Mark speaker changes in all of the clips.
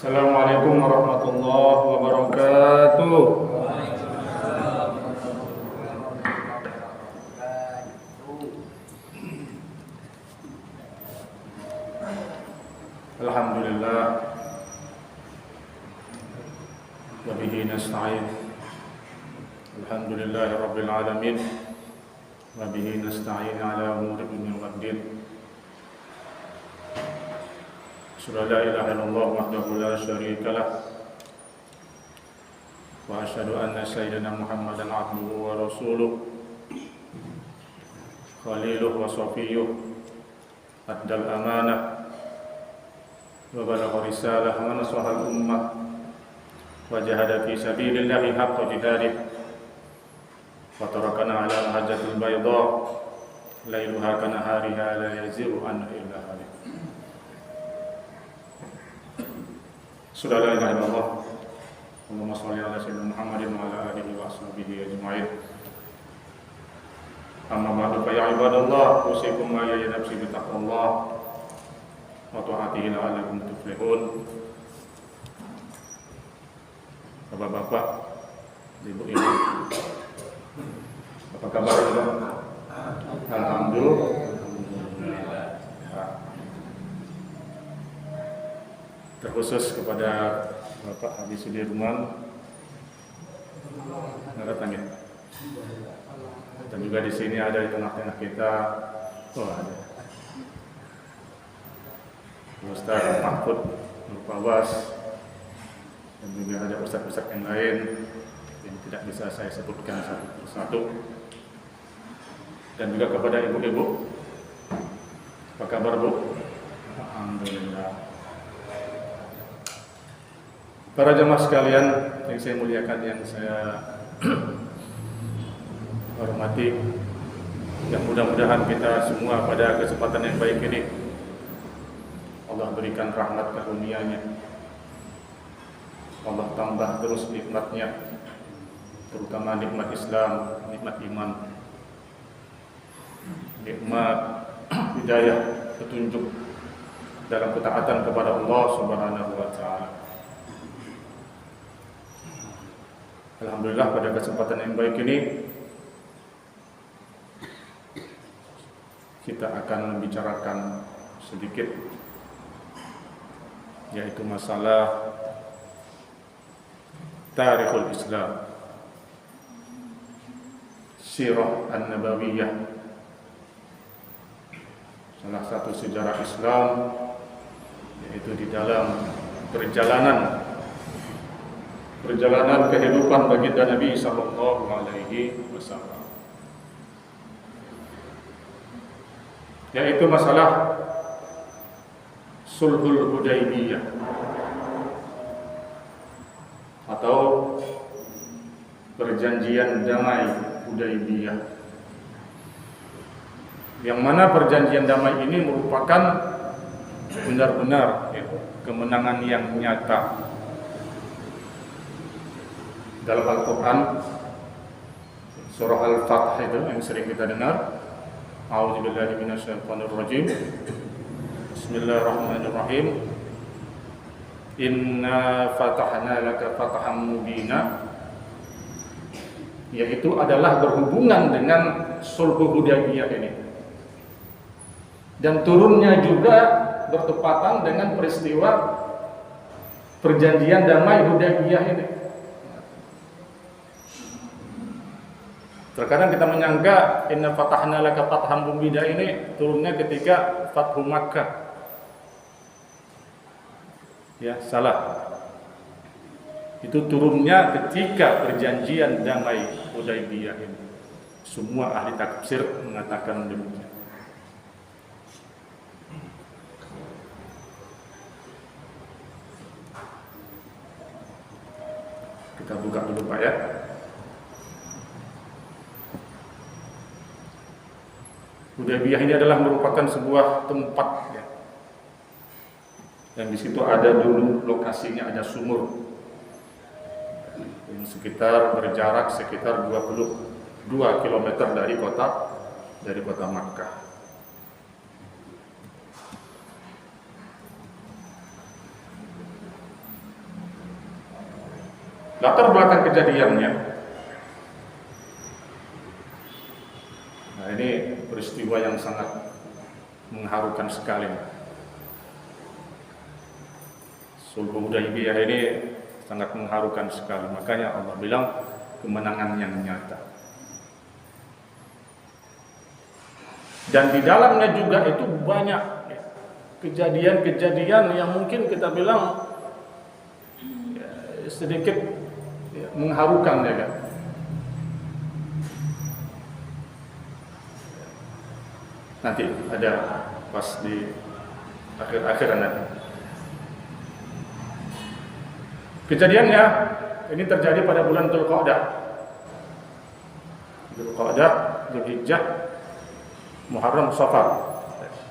Speaker 1: Assalamualaikum warahmatullahi wabarakatuh. Alhamdulillah wa bihi nasta'in. Alhamdulillahi rabbil alamin wa bihi nasta'in ala umuri dunya waddin. Asyhadu an la ilaha illallah wahdahu la syarika lah wa asyhadu anna sayyidina Muhammadan abduhu wa rasuluh khaliluhu wa safiyuh addal amanah wa balagha risalah wa nasaha al-ummah wa jahada fi sabilillahi haqqa jihadih wa tarakana ala mahajjatil bayda lailuha kanahariha la yaziru anha illa halik. Sudah la ilaha illallah Allahumma shalli ala sayyidina Muhammadin wa ala alihi wa sahbihi ajma'in. Amma ba'du fa ya ibadallah usikum wa ya nafsi bi taqwallah wa ta'atihi la'allakum tuflihun. Bapak-bapak, ibu-ibu, apa kabar? Alhamdulillah. Terkhusus kepada Bapak Haji Sudirman, datang ya. Dan juga di sini ada di tengah-tengah kita, ada Ustaz Mahfud Nurfawas, dan juga ada ustaz-ustaz yang lain yang tidak bisa saya sebutkan satu persatu. Dan juga kepada ibu-ibu, apa kabar Bu? Alhamdulillah. Para jemaah sekalian yang saya muliakan, yang saya hormati, yang mudah-mudahan kita semua pada kesempatan yang baik ini Allah berikan rahmat karunia-Nya, Allah tambah terus nikmat-Nya, terutama nikmat Islam, nikmat iman, nikmat hidayah, petunjuk dalam ketaatan kepada Allah Subhanahu wa taala. Alhamdulillah, pada kesempatan yang baik ini kita akan membicarakan sedikit, yaitu masalah tarikhul Islam, sirah an-nabawiyah, salah satu sejarah Islam, yaitu di dalam perjalanan kehidupan baginda Nabi sallallahu alaihi wasallam, yaitu masalah Sulhul Hudaybiyah atau perjanjian damai Hudaybiyah, yang mana perjanjian damai ini merupakan benar-benar kemenangan yang nyata. Dalam Al-Quran, surah Al-Fath itu yang sering kita dengar, A'udzubillahi minasyaitonirrajim, Bismillahirrahmanirrahim, Inna fatahna laka fathan mubina, yaitu adalah berhubungan dengan Sulhul Hudaybiyah ini, dan turunnya juga bertepatan dengan peristiwa perjanjian damai Hudaybiyah ini. Terkadang kita menyangka Inna fatahna laka fathan mubina ini turunnya ketika Fathu Makkah. Ya, salah. Itu turunnya ketika perjanjian damai Hudaybiyah ini. Semua ahli tafsir mengatakan demikian. Kita buka dulu Pak ya. Hudaybiyah ini adalah merupakan sebuah tempat ya, yang di situ ada dulu lokasinya, ada sumur yang berjarak sekitar 22 km dari kota Makkah. Latar belakang kejadiannya, nah ini peristiwa yang sangat mengharukan sekali. Sulh Hudaybiyah ini sangat mengharukan sekali. Makanya Allah bilang kemenangan yang nyata. Dan di dalamnya juga itu banyak kejadian-kejadian yang mungkin kita bilang sedikit mengharukan, ya kan. Nanti ada pas di akhir-akhir nanti. Kejadiannya ini terjadi pada bulan Dzulqa'dah. Dzulqa'dah, Dzulhijjah, Muharram, Safar,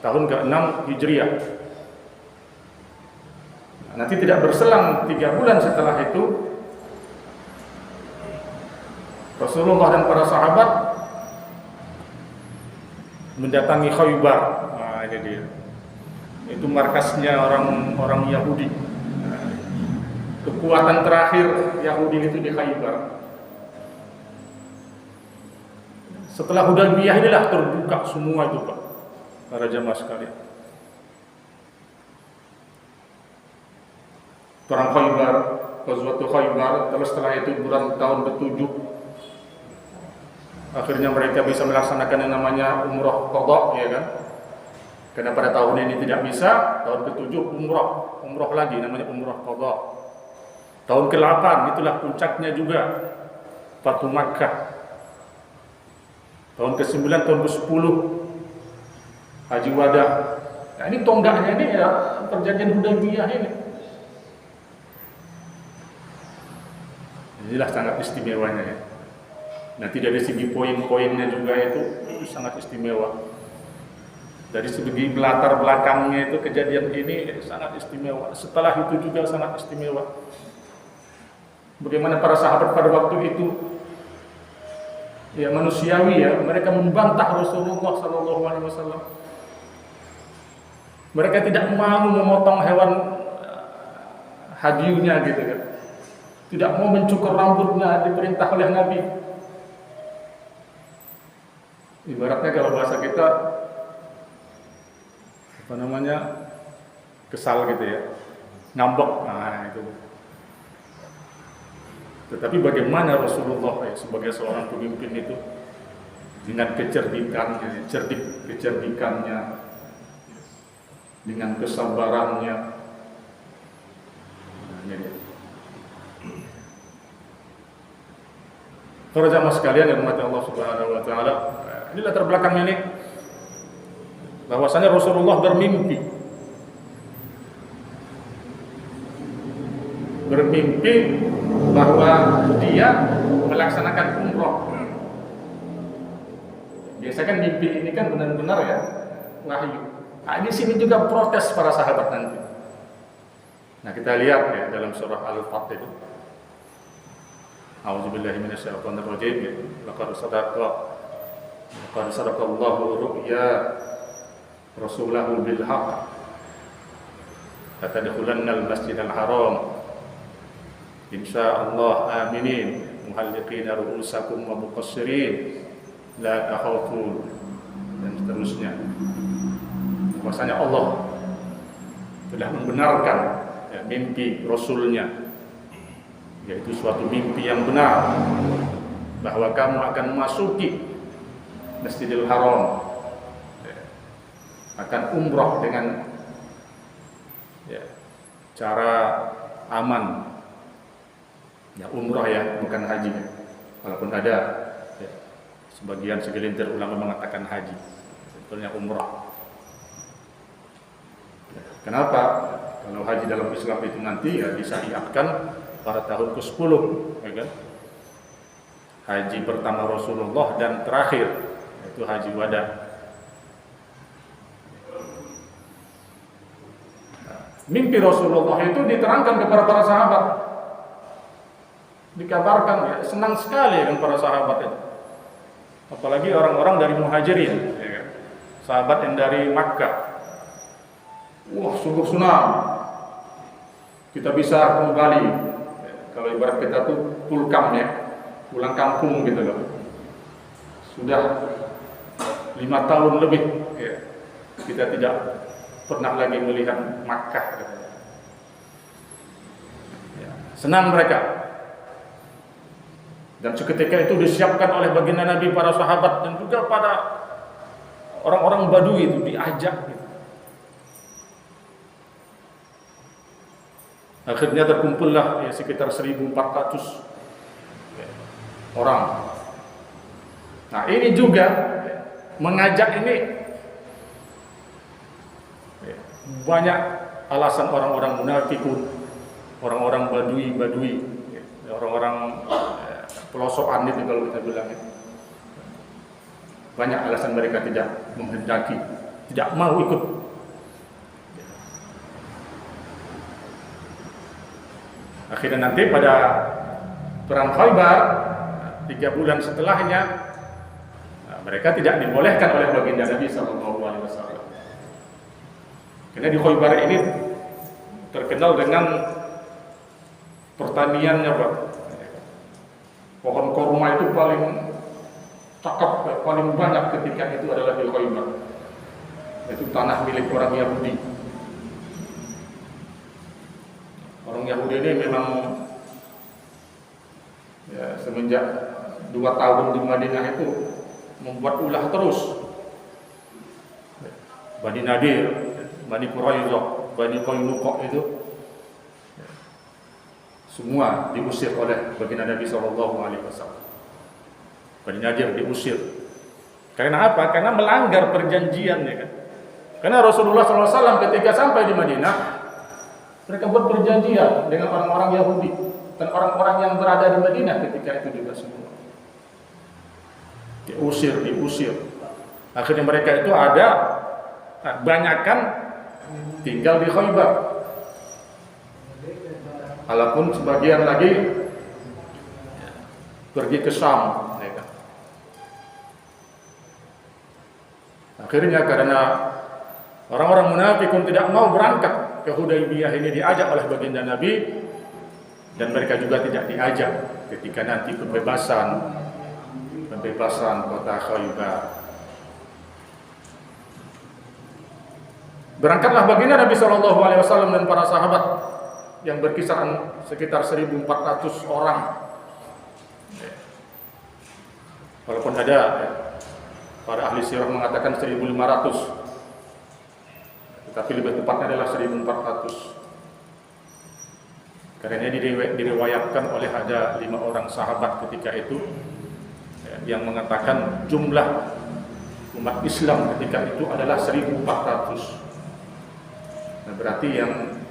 Speaker 1: tahun ke-6 Hijriah. Nanti tidak berselang 3 bulan setelah itu, Rasulullah dan para sahabat mendatangi Khaybar. Nah, ini dia. Itu markasnya orang Yahudi. Kekuatan terakhir Yahudi itu di Khaybar. Setelah Hudaybiyah inilah terbuka semua itu, Pak, para jamaah sekalian. Perang Khaybar, Ghazwatul Khaybar, terus setelah itu bulan tahun ke-7 akhirnya mereka bisa melaksanakan yang namanya umrah qadha, ya kan? Karena pada tahun ini tidak bisa, tahun ke-7 umrah lagi namanya umrah qadha. Tahun ke-8 itulah puncaknya juga Fatu Makkah. Tahun ke-9, tahun ke-10 Haji Wada. Nah, ini tonggaknya ini ya perjanjian Hudaybiyah ini. Inilah sangat istimewanya ya. Nanti dari segi poin-poinnya juga itu sangat istimewa. Dari segi latar belakangnya itu kejadian ini sangat istimewa. Setelah itu juga sangat istimewa. Bagaimana para sahabat pada waktu itu ya manusiawi ya, mereka membantah Rasulullah SAW. Mereka tidak mau memotong hewan hadiunya gitu kan. Tidak mau mencukur rambutnya, diperintah oleh Nabi. Ibaratnya kalau bahasa kita apa namanya, kesal gitu ya, ngambek. Nah itu. Tetapi bagaimana Rasulullah ya, sebagai seorang pemimpin itu dengan kecerdikannya, kecerdikannya, dengan kesabarannya. Nah, ini. Para jamaah sekalian yang dirahmati Allah Subhanahu wa taala, ini latar belakangnya ini bahwasanya Rasulullah bermimpi bahwa dia melaksanakan umroh. Biasanya kan mimpi ini kan benar-benar ya wahyu. Nah, di sini juga protes para sahabat nanti. Nah, kita lihat ya dalam surah Al-Fath itu. A'udzubillahi minasyaitonirrajim. Laqad sadaqallahu ru'ya rasulahu bil haqq. Latadkhulannal masjidal haram insyaallah aminin muhalliqina ru'usakum wa muqassirin la takhafun, dan seterusnya. Bahwasanya Allah telah membenarkan ya, mimpi Rasulnya, yaitu suatu mimpi yang benar, bahwa kamu akan memasuki Masjidil Haram, ya, akan umrah dengan ya, cara aman. Ya, umrah ya, bukan haji. Walaupun ada ya, sebagian segelintir ulama mengatakan haji, sebetulnya umrah. Ya, kenapa? Kalau haji dalam Islam itu nanti ya disyariatkan pada tahun ke-10, ya kan? Haji pertama Rasulullah dan terakhir, yaitu Haji Wada. Nah, mimpi Rasulullah itu diterangkan kepada para sahabat. Dikabarkan ya, senang sekali dengan para sahabat itu. Apalagi orang-orang dari Muhajirin, ya kan? Sahabat yang dari Makkah. Wah, sungguh senang. Kita bisa kembali Kalau ibarat kita tuh pulkam ya, pulang kampung gitu loh. Sudah 5 tahun lebih ya, kita tidak pernah lagi melihat Makkah katanya. Ya, senang mereka. Dan seketika itu disiapkan oleh baginda Nabi, para sahabat dan juga pada orang-orang Badui itu diajak gitu. Akhirnya terkumpullah ya, sekitar 1.400 orang. Nah ini juga mengajak ini banyak alasan orang-orang munafikun, orang-orang badui, orang-orang pelosokan itu kalau kita bilang itu. Banyak alasan mereka tidak menghendaki, tidak mau ikut. Akhirnya nanti pada perang Khaybar 3 bulan setelahnya, mereka tidak dibolehkan oleh baginda Nabi SAW. Karena di Khaybar ini terkenal dengan pertaniannya, Pak. Pohon korma itu paling cakep, paling banyak ketika itu adalah di Khaybar. Itu tanah milik orang Yahudi. Orang Yahudi ini memang ya, semenjak 2 tahun di Madinah itu membuat ulah terus. Bani Nadir, Bani Quraidah, Bani Qainuqa itu semua diusir oleh baginda Nabi SAW. Bani Nadir diusir. Karena apa? Karena melanggar perjanjian ya kan. Karena Rasulullah SAW ketika sampai di Madinah, mereka buat perjanjian dengan orang-orang Yahudi dan orang-orang yang berada di Madinah ketika itu juga semua. Diusir. Akhirnya mereka itu ada banyakkan tinggal di Khaybar. Walaupun sebagian lagi pergi ke Syam. Akhirnya karena orang-orang munafikun tidak mau berangkat ke Hudaybiyah ini, diajak oleh baginda Nabi, dan mereka juga tidak diajak ketika nanti pembebasan kota Khaybar. Berangkatlah baginda Nabi SAW dan para sahabat yang berkisaran sekitar 1.400 orang. Walaupun ada para ahli sirah mengatakan 1.500, tetapi lebih tepatnya adalah 1.400. Karena diriwayatkan oleh ada 5 orang sahabat ketika itu yang mengatakan jumlah umat Islam ketika itu adalah 1.400. Nah, berarti yang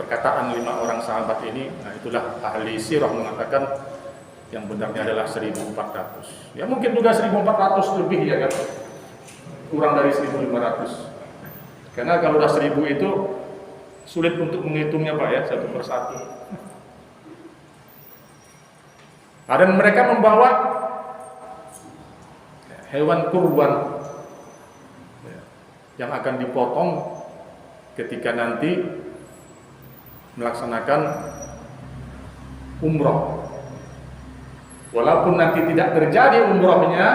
Speaker 1: perkataan 5 orang sahabat ini, nah itulah ahli sirah mengatakan yang benarnya adalah 1.400. Ya mungkin juga 1.400 lebih ya kan, kurang dari 1.500. Karena kalau udah 1.000 itu sulit untuk menghitungnya Pak ya, satu persatu. Dan mereka membawa hewan kurban yang akan dipotong ketika nanti melaksanakan umroh. Walaupun nanti tidak terjadi umrohnya,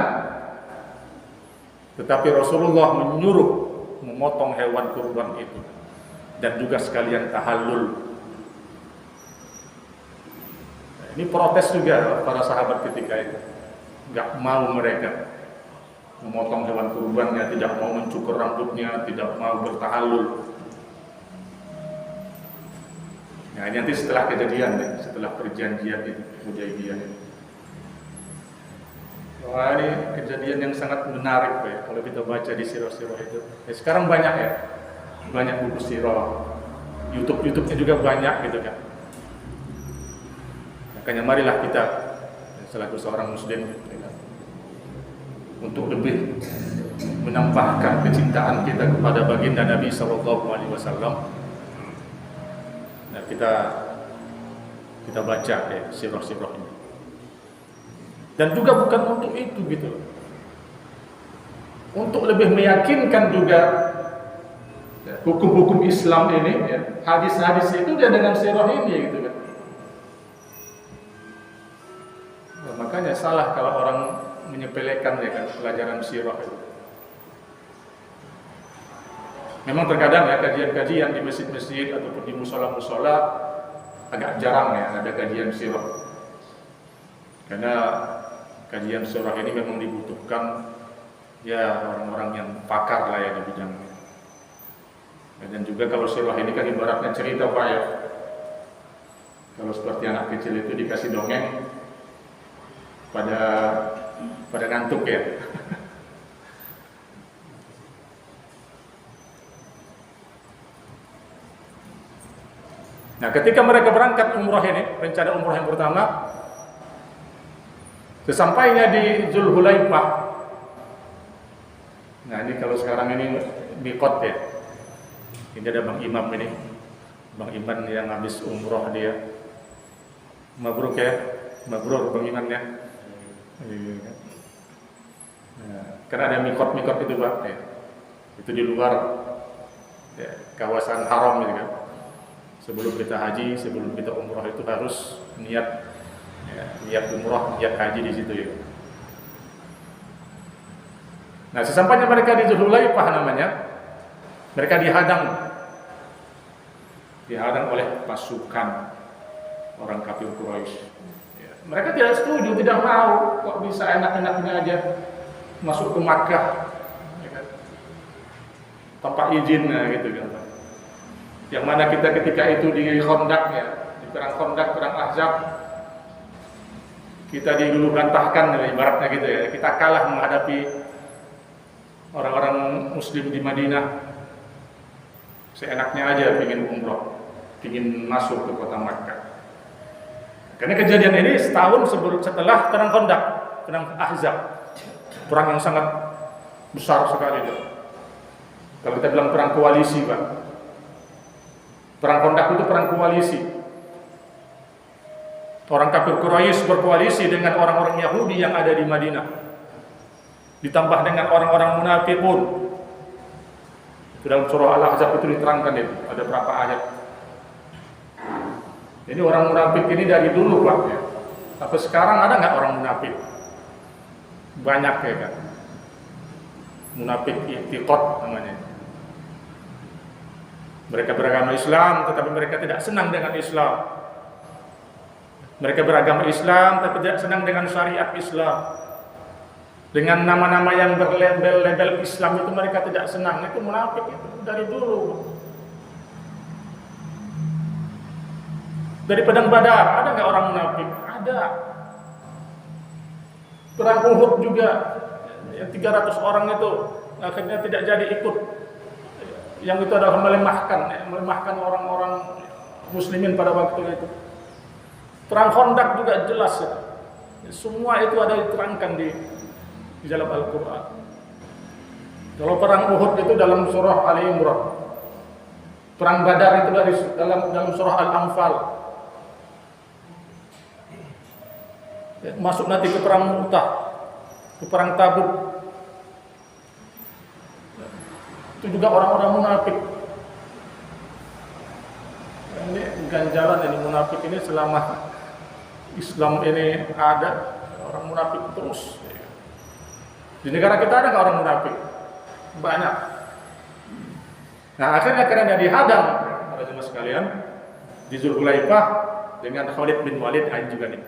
Speaker 1: tetapi Rasulullah menyuruh memotong hewan kurban itu dan juga sekalian tahallul. Nah, ini protes juga para sahabat ketika itu, nggak mau mereka memotong hewan kurbannya, tidak mau mencukur rambutnya, tidak mau bertahallul. Nah ini nanti setelah kejadian, setelah perjanjian itu Hudaybiyah. Wah ini kejadian yang sangat menarik ya, kalau kita baca di sirah-sirah itu. Ya, sekarang banyak ya, banyak buku sirah, YouTube-nya juga banyak gitu kan. Makanya marilah kita selaku seorang muslim ya, untuk lebih menambahkan kecintaan kita kepada baginda Nabi SAW. Nah kita baca ya, sirah-sirah ini. Dan juga bukan untuk itu gitu, untuk lebih meyakinkan juga hukum-hukum Islam ini ya, hadis-hadis itu dia dengan sirah ini gitu kan. makanya salah kalau orang menyepelekan ya kan pelajaran sirah itu. Memang terkadang ya kajian-kajian di masjid-masjid ataupun di musola-musola agak jarang ya ada kajian sirah. Karena kajian sirah ini memang dibutuhkan ya orang-orang yang pakar lah ya di bidangnya. Dan juga kalau sirah ini kan ibaratnya cerita Pak ya. Kalau seperti anak kecil itu dikasih dongeng pada ngantuk ya. Nah, ketika mereka berangkat umrah ini, rencana umrah yang pertama, sesampainya di Zulhulaifah. Nah, ini kalau sekarang ini miqat ya. Ini ada Bang Imam ini. Bang Iman yang habis umrah dia. Mabruk ya. Mabrur Bang Iman ya. Nah, kan ada miqat itu Pak ya. Itu di luar ya, kawasan haram gitu kan. Sebelum kita haji, sebelum kita umrah itu harus niat ya, niat umrah, niat haji di situ ya. Nah, sesampainya mereka di Zulhulaifah namanya, mereka dihadang oleh pasukan orang kafir Quraisy. Ya, mereka tidak setuju, tidak mau, kok bisa enak-enaknya aja masuk ke Makkah ya kan? Tanpa izin gitu kan. Yang mana kita ketika itu di Khandaq ya, di perang Khandaq, perang Ahzab, kita diluluh lantahkan ya, ibaratnya gitu ya. Kita kalah menghadapi orang-orang Muslim di Madinah. Seenaknya aja ingin umrah, ingin masuk ke kota Makkah. Karena kejadian ini setahun setelah perang Khandaq, perang Ahzab, perang yang sangat besar sekali itu. Kalau kita bilang perang koalisi, Pak. Perang Khandaq itu perang koalisi. Orang kafir Quraisy berkoalisi dengan orang-orang Yahudi yang ada di Madinah. Ditambah dengan orang-orang munafiqun. Dalam surah Al-Ahzab itu diterangkan itu, ada berapa ayat. Ini orang munafik ini dari dulu Pak ya. Tapi sekarang ada nggak orang munafik? Banyak ya kan. Munafik i'tiqad namanya. Mereka beragama Islam, tetapi mereka tidak senang dengan Islam. Mereka beragama Islam, tapi tidak senang dengan syariat Islam. Dengan nama-nama yang berlabel-label Islam itu mereka tidak senang. Itu munafik itu dari dulu. Dari Padang Badar, ada nggak orang munafik? Ada. Perang Uhud juga, yang 300 orang itu akhirnya tidak jadi ikut. Yang itu adalah melemahkan orang-orang muslimin pada waktu itu. Perang Khandaq juga jelas ya. Semua itu ada diterangkan di dalam Al-Quran. Kalau perang Uhud itu dalam surah Ali Imran. Perang Badar itu dalam surah Al-Anfal. Masuk nanti ke perang Mu'tah, ke perang Tabuk. Itu juga orang-orang munafik. Ini ganjalan ini munafik ini selama Islam ini ada, orang munafik terus. Di negara kita ada nggak orang munafik? Banyak. Nah akhirnya karena dihadang para jemaah sekalian di Zulhulaifah dengan Khalid bin Walid juga nih.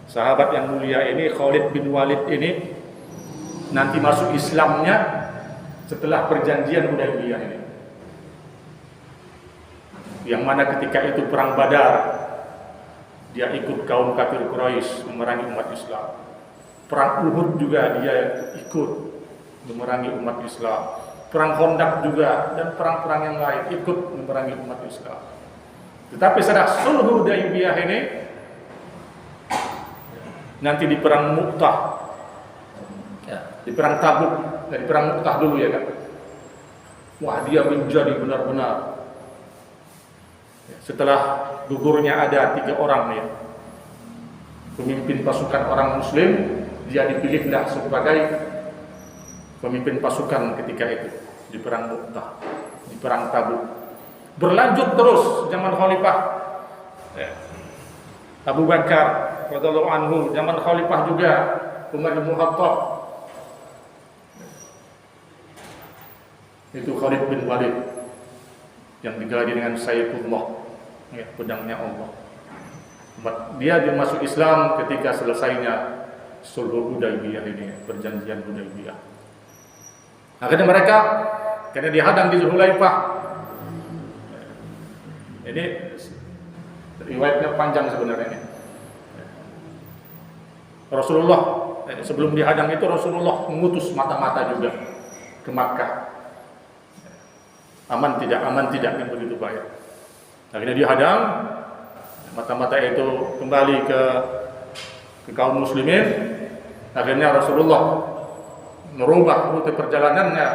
Speaker 1: Sahabat yang mulia ini, Khalid bin Walid ini nanti masuk Islamnya setelah perjanjian Hudaybiyah ini. Yang mana ketika itu perang Badar, dia ikut kaum kafir Quraisy memerangi umat Islam. Perang Uhud juga dia ikut memerangi umat Islam. Perang Khandaq juga dan perang-perang yang lain ikut memerangi umat Islam. Tetapi setelah sulh Hudaybiyah ini, nanti di perang Mu'tah, di perang Tabuk, dari perang Mu'tah dulu ya kan. Wah dia menjadi benar-benar. Setelah gugurnya ada 3 orang ya, pemimpin pasukan orang Muslim, dia dipilihlah sebagai pemimpin pasukan ketika itu di perang Mu'tah, di perang Tabuk. Berlanjut terus zaman Khalifah Abu Bakar radhiyallahu anhu, zaman khalifah juga Umar bin Khattab. Itu Khalid bin Walid yang digelari dengan Sayyidullah, ya, pedangnya Allah. Dia masuk Islam ketika selesainya Sulh Hudaybiyah ini, perjanjian Hudaybiyah. Akhirnya mereka karena dihadang di Zulhulaifah. Ini riwayatnya panjang sebenarnya ini. Rasulullah sebelum dihadang itu Rasulullah mengutus mata-mata juga ke Makkah. Aman tidak kan begitu banyak. Akhirnya dihadang, mata-mata itu kembali ke kaum muslimin. Akhirnya Rasulullah merubah rute perjalanannya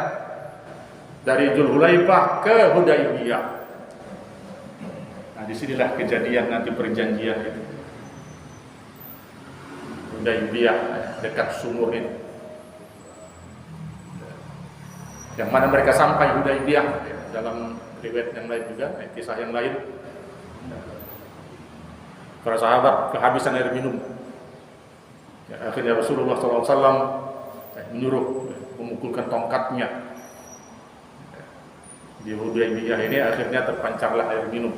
Speaker 1: dari Zulhulaifah ke Hudaybiyah. Nah, disinilah kejadian nanti perjanjian itu. Hudaybiyah dekat sumur ini. Yang mana mereka sampai Hudaybiyah dalam riwayat yang lain juga, kisah yang lain. Para sahabat kehabisan air minum. Ya, akhirnya Rasulullah SAW menyuruh memukulkan tongkatnya. Di Hudaybiyah ini akhirnya terpancarlah air minum,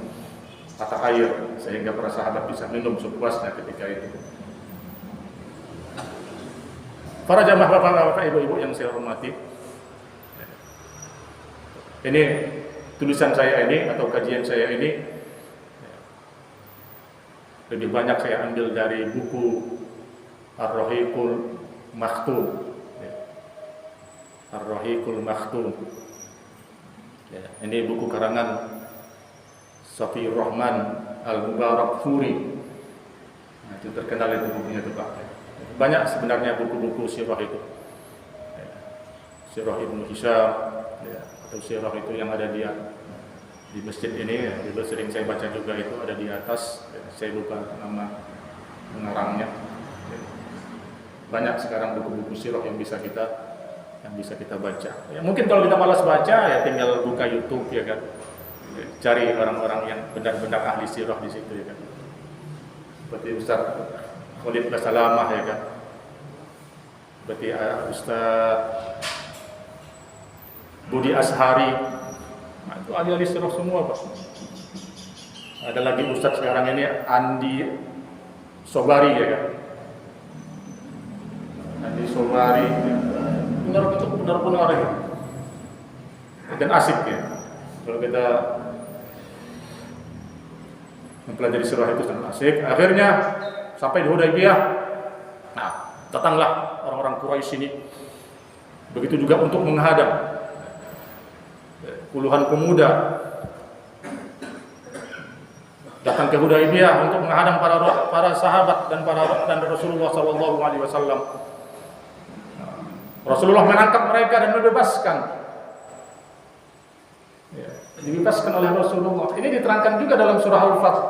Speaker 1: mata air, sehingga para sahabat bisa minum sepuasnya ketika itu. Para jamaah bapak-bapak, ibu-ibu yang saya hormati, ini tulisan saya ini atau kajian saya ini lebih banyak saya ambil dari buku Ar-Rahiqul Makhtum. Ar-Rahiqul Makhtum. Ya, ini buku karangan Safiur Rahman Al-Mubarakfuri. Nah, itu terkenal itu bukunya itu Pak. Banyak sebenarnya buku-buku sirah itu. Ya, Sirah Ibnu Hisham, ya, atau sirah itu yang ada di masjid ini, ya, juga sering saya baca juga itu ada di atas. Ya, saya lupa nama pengarangnya. Ya, banyak sekarang buku-buku sirah yang bisa kita baca. Ya, mungkin kalau kita malas baca ya tinggal buka YouTube ya kan. Ya, cari orang-orang yang benar-benar ahli sirah di situ ya kan. Seperti Ustaz Khalid Basalamah ya kan. Seperti Ustaz Budi Ashari. Nah, itu ahli sirah semua Pak. Ada lagi Ustaz sekarang ini Andi Sobari ya kan. Andi Sobari benar-benar ya. Dan asik ya. Kalau kita mempelajari sirah itu sangat asik. Akhirnya sampai di Hudaybiyah. Nah, datanglah orang-orang Quraisy ini. Begitu juga untuk menghadap puluhan pemuda datang ke Hudaybiyah untuk menghadang para sahabat dan Rasulullah SAW. Rasulullah menangkap mereka dan membebaskan. Ya, dibebaskan oleh Rasulullah. Ini diterangkan juga dalam surah Al-Fath.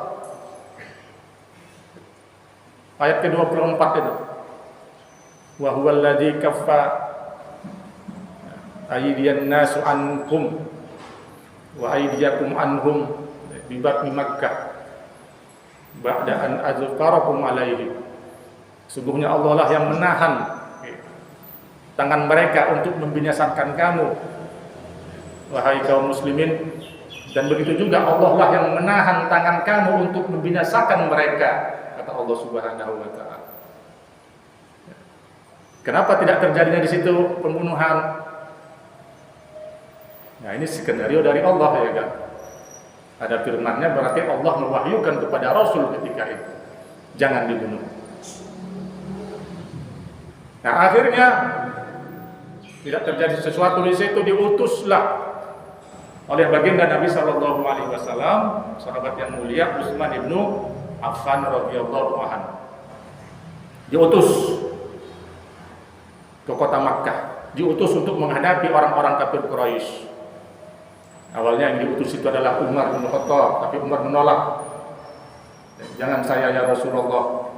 Speaker 1: Ayat ke-24 itu. Wa huwal ladzi kaffa aydiyan nasu ankum wa aydiyakum anhum bi batni Makkah ba'da an azfarakum alaihi. Sungguhnya Allah lah yang menahan tangan mereka untuk membinasakan kamu, wahai kaum muslimin, dan begitu juga Allah lah yang menahan tangan kamu untuk membinasakan mereka, kata Allah Subhanahu wa taala. Kenapa tidak terjadinya di situ pembunuhan? Nah, ini skenario dari Allah ya kan. Ada firman-Nya, berarti Allah mewahyukan kepada Rasul ketika itu, jangan dibunuh. Nah, akhirnya tidak terjadi sesuatu di situ, diutuslah oleh baginda Nabi Shallallahu Alaihi Wasallam, sahabat yang mulia Utsman ibnu Affan radhiyallahu anhu, diutus ke kota Makkah, diutus untuk menghadapi orang-orang kafir Quraisy. Awalnya yang diutus itu adalah Umar bin Khattab, tapi Umar menolak. Jangan saya ya Rasulullah,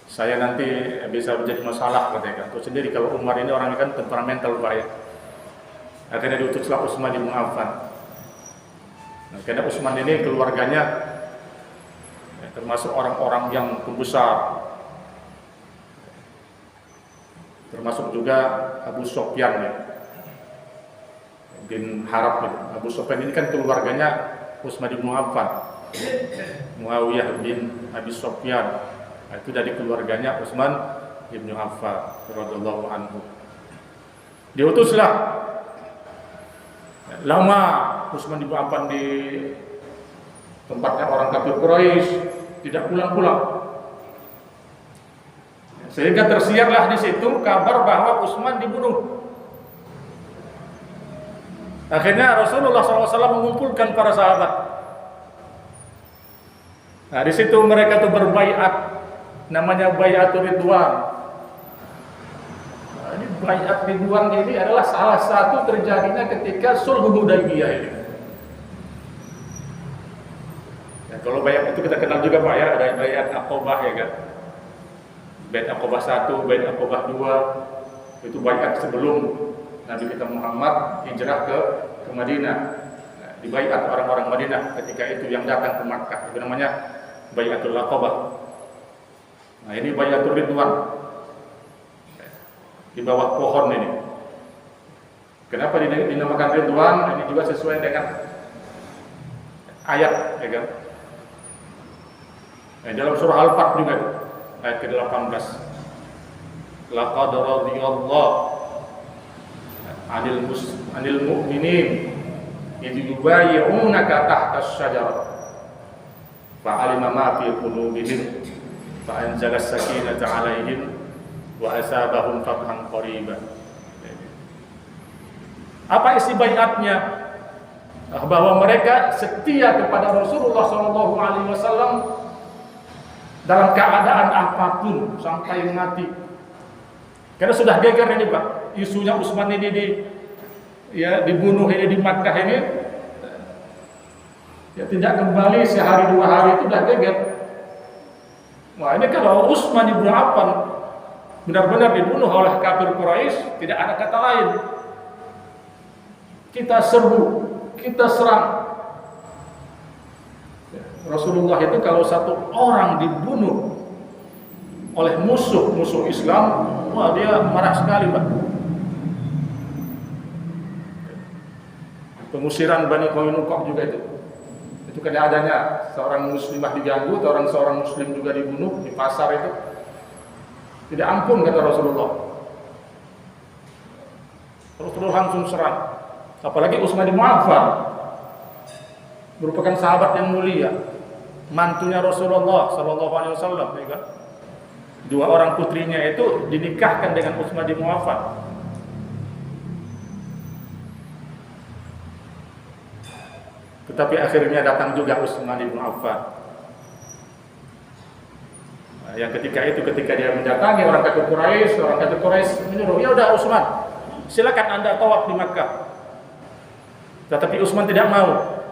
Speaker 1: saya nanti bisa menjadi masalah katanya. Untuk sendiri kalau Umar ini orangnya kan temperamental Pak ya. Akhirnya diutuslah Utsman bin Affan. Nah, karena Utsman ini keluarganya termasuk orang-orang yang pembesar, termasuk juga Abu Sufyan ya, bin Harb. Abu Sufyan ini kan keluarganya Utsman bin Affan, Muawiyah bin Abi Sufyan, itu dari keluarganya Utsman bin Affan radhiyallahu anhu. Diutuslah lama Utsman bin Affan di tempatnya orang kafir Quraisy, tidak pulang-pulang. Sehingga tersiarlah di situ kabar bahwa Utsman dibunuh. Akhirnya Rasulullah SAW mengumpulkan para sahabat. Nah, di situ mereka tuh berbaiat, namanya Baiatur Ridwan. Nah, ini Baiat Ridwan ini adalah salah satu terjadinya ketika Sulh Hudaybiyah ini. Ya, kalau Baiat itu kita kenal juga Pak ya, ada Baiat Aqabah ya kan. Baiat Aqabah 1, Baiat Aqabah 2, itu Baiat sebelum Nabi kita Muhammad hijrah ke Madinah. Nah, di baiat orang-orang Madinah ketika itu yang datang ke Makkah, itu namanya Baiatul Aqabah. Nah, ini Baiatul Ridwan di bawah pohon ini. Kenapa dinamakan Ridwan? Ini juga sesuai dengan ayat, ya kan? Nah, dalam surah Al-Fath juga ayat ke-18. Laqad radiyallahu 'anil mu'minin idh yubayyi'unaka tahta asy-syajarah fa'alima ma fi qulubihim fa'anzala as-sakinata 'alaihim wa asabahum fathan qariba. Apa isi baiatnya? Bahwa mereka setia kepada Rasulullah SAW dalam keadaan apapun sampai mati. Karena sudah geger ini Pak, isunya Utsman ini dibunuh ini di Makkah ini, ya tidak kembali sehari dua hari itu sudah geger. Wah, ini kalau Utsman bin Affan benar-benar dibunuh oleh kafir Quraisy, tidak ada kata lain. Kita serbu, kita serang. Rasulullah itu kalau satu orang dibunuh oleh musuh Islam, wah dia marah sekali Pak. Pengusiran Bani Qainuqa juga itu kan adanya seorang muslimah diganggu, seorang muslim juga dibunuh di pasar itu, tidak ampun kata Rasulullah. Rasulullah langsung serang. Apalagi Utsman bin Affan merupakan sahabat yang mulia, mantunya Rasulullah SAW, ya kan? Dua orang putrinya itu dinikahkan dengan Utsman bin Affan. Tetapi akhirnya datang juga Utsman bin Affan. Nah, yang ketika dia mendatangi orang kafir Quraisy menyuruh, ya udah Utsman, silakan Anda tawaf di Makkah. Tetapi Utsman tidak mau.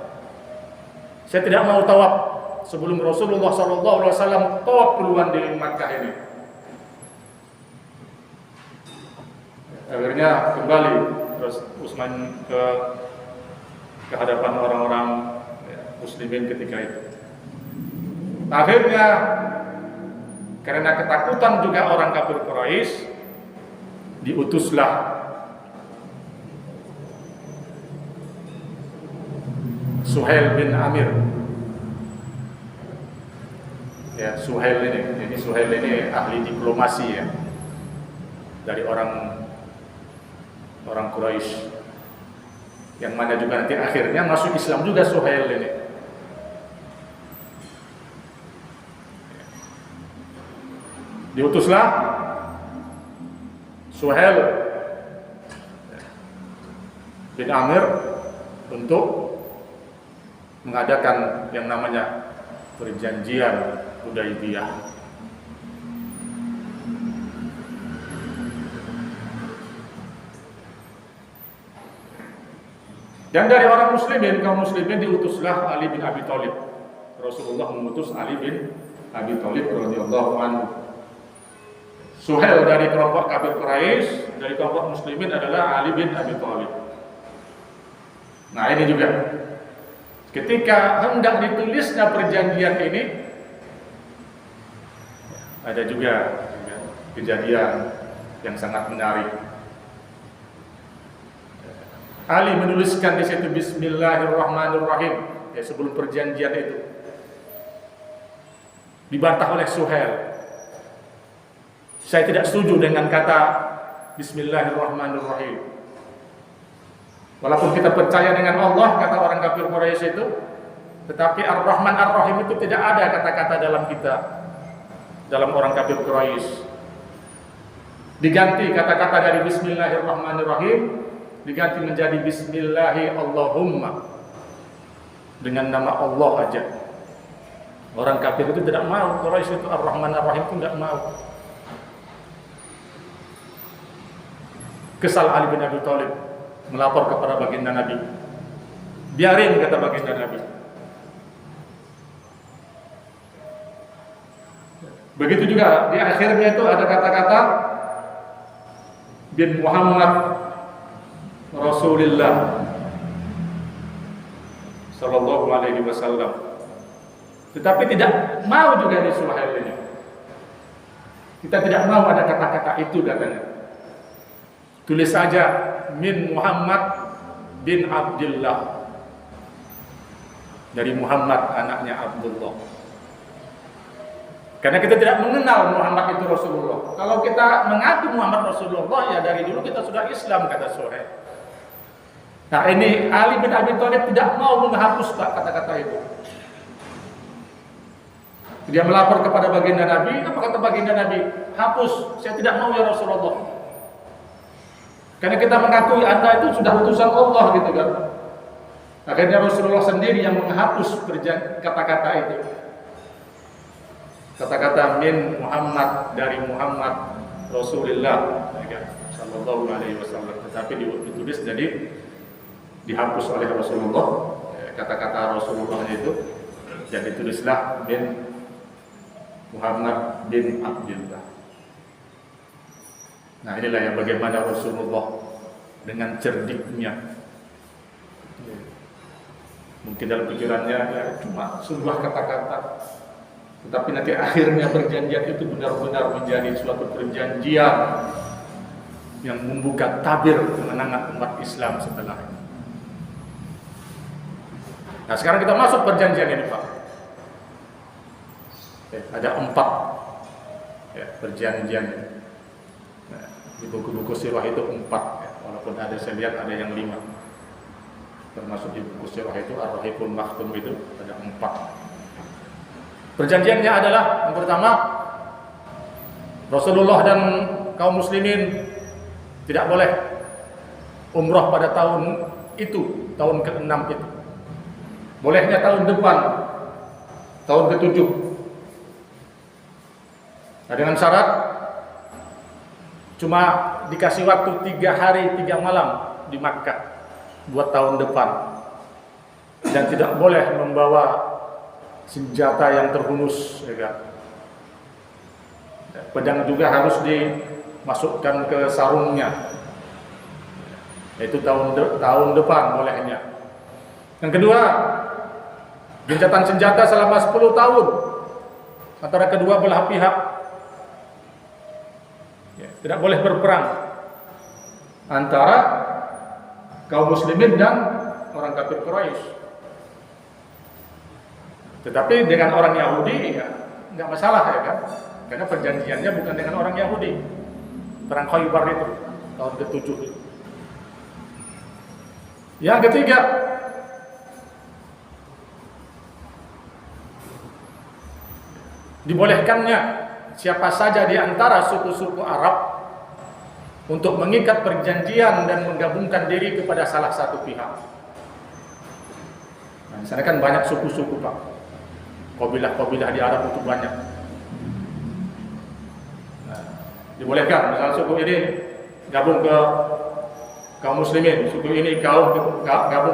Speaker 1: Saya tidak mau tawaf sebelum Rasulullah SAW tawaf duluan di Makkah ini. Akhirnya kembali terus Utsman ke hadapan orang-orang muslimin ketika itu. Akhirnya karena ketakutan juga orang kafir Quraisy, diutuslah Suhail bin Amir. Ya, Suhail ini ahli diplomasi ya, dari orang Quraisy, yang mana juga nanti akhirnya masuk Islam juga Suhail ini. Diutuslah Suhail bin Amir untuk mengadakan yang namanya perjanjian Hudaybiyah. Dan dari orang kaum muslimin diutuslah Ali bin Abi Thalib. Rasulullah mengutus Ali bin Abi Thalib radhiyallahu anhu. Suhail dari kelompok kafir Quraisy, dari kelompok muslimin adalah Ali bin Abi Thalib. Nah, ini juga ketika hendak ditulisnya perjanjian ini, ada juga kejadian yang sangat menarik. Ali menuliskan di situ Bismillahirrahmanirrahim, ya, sebelum perjanjian itu. Dibantah oleh Suhail. Saya tidak setuju dengan kata Bismillahirrahmanirrahim. Walaupun kita percaya dengan Allah, kata orang kafir Quraisy itu, tetapi Ar-Rahman Ar-Rahim itu tidak ada kata-kata dalam kita, dalam orang kafir Quraisy. Diganti kata-kata dari Bismillahirrahmanirrahim, diganti menjadi Bismillahi Allahumma, dengan nama Allah aja. Orang kafir itu tidak mau, Quraisy itu Ar-Rahman Ar-Rahim itu tidak mau. Kesal Ali bin Abi Thalib, melapor kepada baginda Nabi. Biarin, kata baginda Nabi. Begitu juga di akhirnya itu ada kata-kata bin Muhammad Rasulullah sallallahu alaihi wasallam. Tetapi tidak mau juga di Suhail ini. Kita tidak mau ada kata-kata itu, katanya. Tulis saja min Muhammad bin Abdullah, dari Muhammad anaknya Abdullah. Karena kita tidak mengenal Muhammad itu Rasulullah. Kalau kita mengaku Muhammad Rasulullah, ya dari dulu kita sudah Islam, kata Suhail. Nah, ini Ali bin Abi Thalib tidak mau menghapus kata-kata itu. Dia melapor kepada baginda Nabi. Apa kata baginda Nabi? Hapus, saya tidak mau ya Rasulullah. Karena kita mengakui Anda itu sudah utusan Allah, gitu kan. Akhirnya Rasulullah sendiri yang menghapus kata-kata itu. Kata-kata min Muhammad, dari Muhammad Rasulullah sallallahu alaihi wasallam. Tetapi ditulis jadi dihapus oleh Rasulullah, kata-kata Rasulullah itu, dan ditulislah bin Muhammad bin Abdullah. Nah, inilah yang bagaimana Rasulullah dengan cerdiknya. Mungkin dalam pikirannya ya cuma sebuah kata-kata, tetapi nanti akhirnya perjanjian itu benar-benar menjadi suatu perjanjian yang membuka tabir kemenangan umat Islam setelah ini. Nah, sekarang kita masuk perjanjian ini, Pak. Ada 4 perjanjian. Nah, di buku-buku sirah itu 4, walaupun ada, saya lihat ada yang 5. Termasuk di buku sirah itu Ar-Rahiqul Makhtum itu ada 4. Perjanjiannya adalah yang pertama, Rasulullah dan kaum muslimin tidak boleh umrah pada tahun itu, tahun ke-6 itu. Bolehnya tahun depan, tahun ke-7. Nah, dengan syarat cuma dikasih waktu 3 hari 3 malam di Makkah buat tahun depan, dan tidak boleh membawa senjata yang terhunus, ya kan? Pedang juga harus dimasukkan ke sarungnya. Itu tahun depan bolehnya. Yang kedua, gencatan senjata selama 10 tahun antara kedua belah pihak. Tidak boleh berperang antara kaum muslimin dan orang kafir Quraisy. Tetapi dengan orang Yahudi ya nggak masalah, ya kan? Karena perjanjiannya bukan dengan orang Yahudi. Perang Khaybar itu tahun ke-7 itu. Yang ketiga, dibolehkannya siapa saja di antara suku-suku Arab untuk mengikat perjanjian dan menggabungkan diri kepada salah satu pihak. Nah, di sana kan banyak suku-suku, Pak. Kabilah-kabilah di Arab itu banyak. Nah, dibolehkan misalnya suku ini gabung ke kaum muslimin, suku ini gabung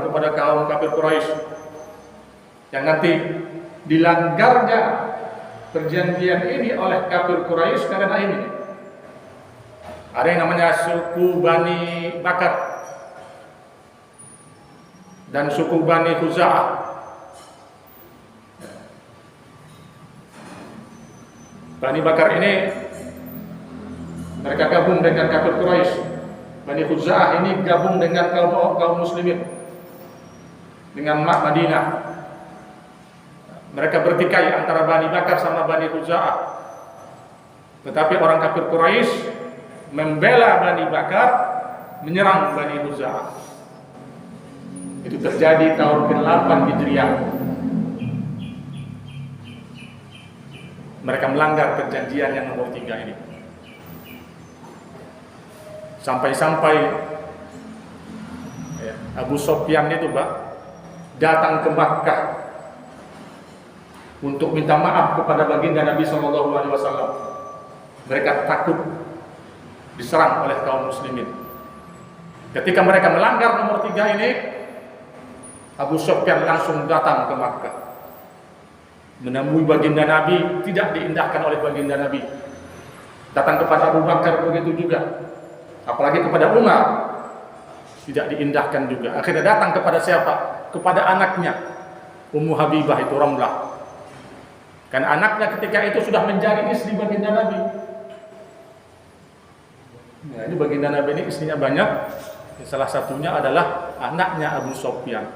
Speaker 1: kepada kaum kafir Quraisy. Yang nanti dilanggarnya perjanjian ini oleh kafir Quraisy karena ini. Ada yang namanya suku Bani Bakar dan suku Bani Khuza'ah. Bani Bakar ini mereka gabung dengan kafir Quraisy. Bani Khuza'ah ini gabung dengan kaum muslimin, dengan Madinah. Mereka bertikai antara Bani Bakar sama Bani Khuza'ah. Tetapi orang kafir Quraisy membela Bani Bakar, menyerang Bani Khuza'ah. Itu terjadi tahun ke-8 Hijriah. Mereka melanggar perjanjian yang nomor 3 ini. Sampai-sampai Abu Sufyan itu datang ke Makkah untuk minta maaf kepada baginda Nabi SAW. Mereka takut diserang oleh kaum muslimin. Ketika mereka melanggar nomor 3 ini, Abu Sufyan langsung datang ke Makkah, menemui baginda Nabi, tidak diindahkan oleh baginda Nabi. Datang kepada Abu Bakar begitu juga, apalagi kepada Umar, tidak diindahkan juga. Akhirnya datang kepada siapa? Kepada anaknya, Ummu Habibah itu Ramlah. Karena anaknya ketika itu sudah menjadi istri baginda Nabi. Nah, ini baginda Nabi ini istrinya banyak. Salah satunya adalah anaknya Abu Sufyan,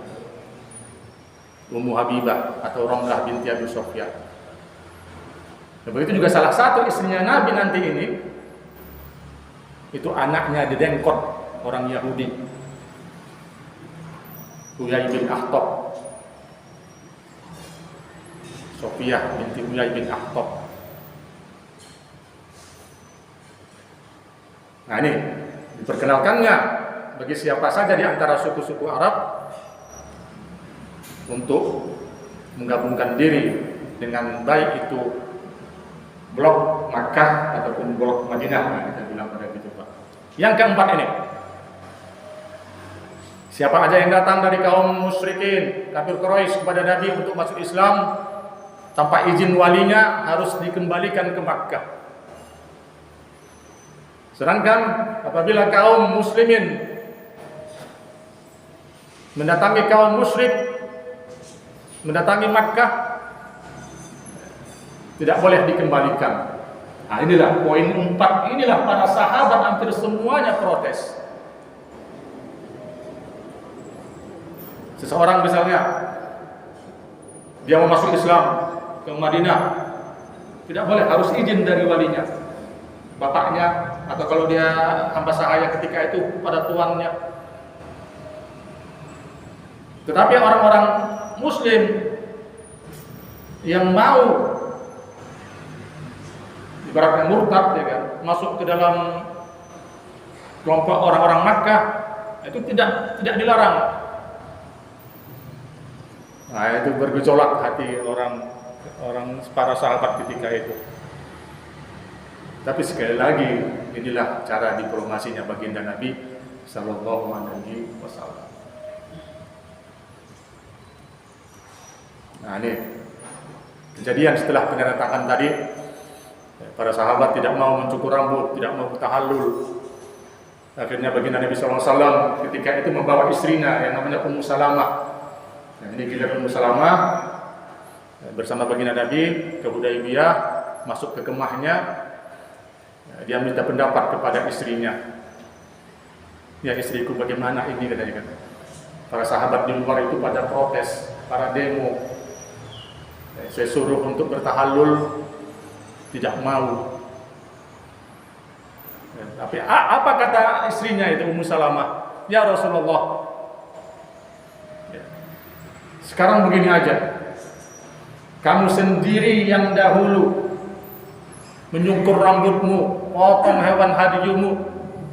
Speaker 1: Ummu Habibah atau Ramlah binti Abu Sufyan. Nah, begitu juga salah satu istrinya Nabi nanti ini, itu anaknya didengkot orang Yahudi, Huyai bin Akhtab, Sofiyah binti Huyai bin Akhtab. Nah, ini diperkenalkannya bagi siapa saja di antara suku-suku Arab untuk menggabungkan diri dengan baik itu blok Makkah ataupun blok Madinah. Nah, kita bilang pada gitu, Pak. Yang keempat ini, siapa aja yang datang dari kaum musyrikin, kafir Quraisy kepada Nabi untuk masuk Islam tanpa izin walinya harus dikembalikan ke Makkah. Sedangkan apabila kaum muslimin mendatangi kaum musyrik, mendatangi Makkah, tidak boleh dikembalikan. Nah, inilah poin 4. Inilah para sahabat hampir semuanya protes. Seseorang misalnya dia mau masuk Islam ke Madinah, tidak boleh, harus izin dari walinya, bapaknya, atau kalau dia hamba sahaya ketika itu pada tuannya. Tetapi orang-orang Muslim yang mau ibaratnya murtad, ya kan, masuk ke dalam kelompok orang-orang Makkah, itu tidak dilarang. Nah, itu bergejolak hati orang para sahabat ketika itu. Tapi sekali lagi, inilah cara diplomasinya baginda Nabi Sallallahu Alaihi Wasallam. Nah, ini kejadian setelah penandatangan tadi, para sahabat tidak mau mencukur rambut, tidak mau tahallul. Akhirnya baginda Nabi SAW ketika itu membawa istrinya yang namanya Ummu Salamah. Nah, ini giliran Ummu Salamah bersama baginda Nabi ke Hudaybiyah, masuk ke kemahnya. Dia minta pendapat kepada istrinya. Ya, istriku bagaimana ini, katanya kan. Para sahabat di luar itu pada protes, para demo. Saya suruh untuk bertahallul, tidak mau. Tapi apa kata istrinya itu, Ummu Salamah? Ya Rasulullah, sekarang begini aja, kamu sendiri yang dahulu menyungkur rambutmu, potong hewan hadiyumu,